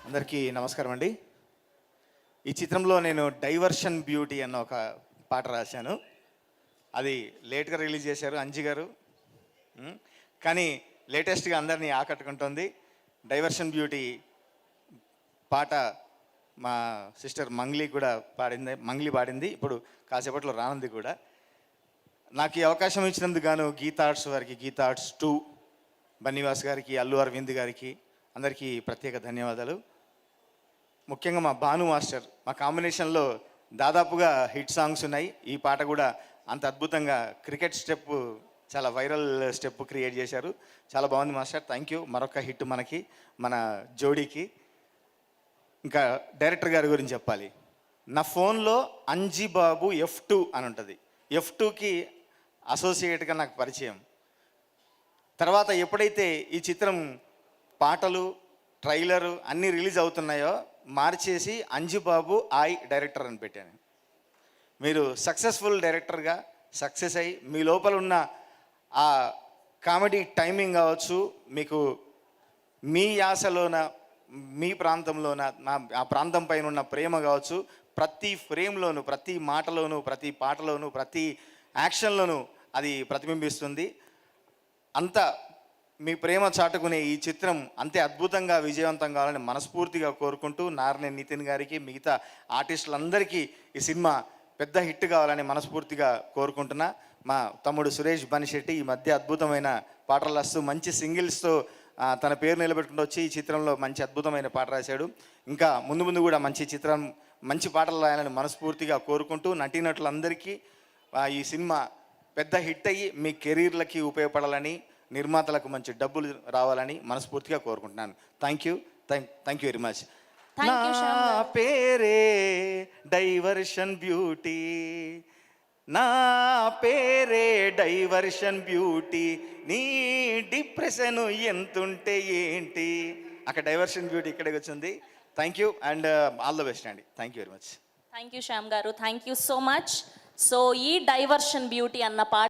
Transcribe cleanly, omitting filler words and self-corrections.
అందరికీ నమస్కారం అండి. ఈ చిత్రంలో నేను డైవర్షన్ బ్యూటీ అన్న ఒక పాట రాశాను. అది లేట్గా రిలీజ్ చేశారు అంజి గారు. కానీ లేటెస్ట్గా అందరినీ ఆకట్టుకుంటుంది. డైవర్షన్ బ్యూటీ పాట మా సిస్టర్ మంగ్లీ కూడా మంగ్లీ పాడింది. ఇప్పుడు కాసేపట్లో రానుంది కూడా. నాకు ఈ అవకాశం ఇచ్చినందుకు గాను గీతా ఆర్ట్స్ వారికి, గీతా ఆర్ట్స్ 2 బన్నీవాస్ గారికి, అల్లు అరవింద్ గారికి అందరికీ ప్రత్యేక ధన్యవాదాలు. ముఖ్యంగా మా భాను మాస్టర్, మా కాంబినేషన్లో దాదాపుగా హిట్ సాంగ్స్ ఉన్నాయి. ఈ పాట కూడా అంత అద్భుతంగా క్రికెట్ స్టెప్, చాలా వైరల్ స్టెప్ క్రియేట్ చేశారు. చాలా బాగుంది మాస్టర్, థ్యాంక్ యూ. మరొక హిట్ మనకి, మన జోడీకి. ఇంకా డైరెక్టర్ గారి గురించి చెప్పాలి. నా ఫోన్లో అంజి బాబు F2 అని ఉంటుంది. F2కి అసోసియేట్గా నాకు పరిచయం. తర్వాత ఎప్పుడైతే ఈ చిత్రం పాటలు, ట్రైలరు అన్నీ రిలీజ్ అవుతున్నాయో మార్చేసి అంజిబాబు డైరెక్టర్ అని పెట్టాను. మీరు సక్సెస్ఫుల్ డైరెక్టర్గా సక్సెస్ అయ్యి మీ లోపల ఉన్న ఆ కామెడీ టైమింగ్ కావచ్చు, మీకు మీ యాసలోన, మీ ప్రాంతంలోన, ఆ ప్రాంతం పైన ఉన్న ప్రేమ కావచ్చు, ప్రతి ఫ్రేమ్లోను, ప్రతి మాటలోను, ప్రతి పాటలోను, ప్రతి యాక్షన్లోనూ అది ప్రతిబింబిస్తుంది. అంత మీ ప్రేమ చాటుకునే ఈ చిత్రం అంతే అద్భుతంగా విజయవంతం కావాలని మనస్ఫూర్తిగా కోరుకుంటూ, నార్నే నితిన్ గారికి, మిగతా ఆర్టిస్టులందరికీ ఈ సినిమా పెద్ద హిట్ కావాలని మనస్ఫూర్తిగా కోరుకుంటున్నా. మా తమ్ముడు సురేష్ బనిశెట్టి ఈ మధ్య అద్భుతమైన పాటలు రాస్తూ మంచి సింగిల్స్తో తన పేరు నిలబెట్టుకుంటూ వచ్చి ఈ చిత్రంలో మంచి అద్భుతమైన పాట రాశాడు. ఇంకా ముందు ముందు కూడా మంచి పాటలు రాయాలని మనస్ఫూర్తిగా కోరుకుంటూ, నటీనటులందరికీ ఈ సినిమా పెద్ద హిట్ అయ్యి మీ కెరీర్లకి ఉపయోగపడాలని, నిర్మాతలకు మంచి డబ్బులు రావాలని మనస్ఫూర్తిగా కోరుకుంటున్నాను. Thank you very much. నా పేరే డైవర్షన్ బ్యూటీ, నా పేరే డైవర్షన్ బ్యూటీ, నీ డిప్రెషన్ ఎంతుంటే ఏంటి. అక్కడ డైవర్షన్ బ్యూటీ ఇక్కడికి వచ్చింది. Thank you and all the best అండి. Thank you very much. Thank you Shyam గారు, thank you so much. So ఈ డైవర్షన్ బ్యూటీ అన్న పాట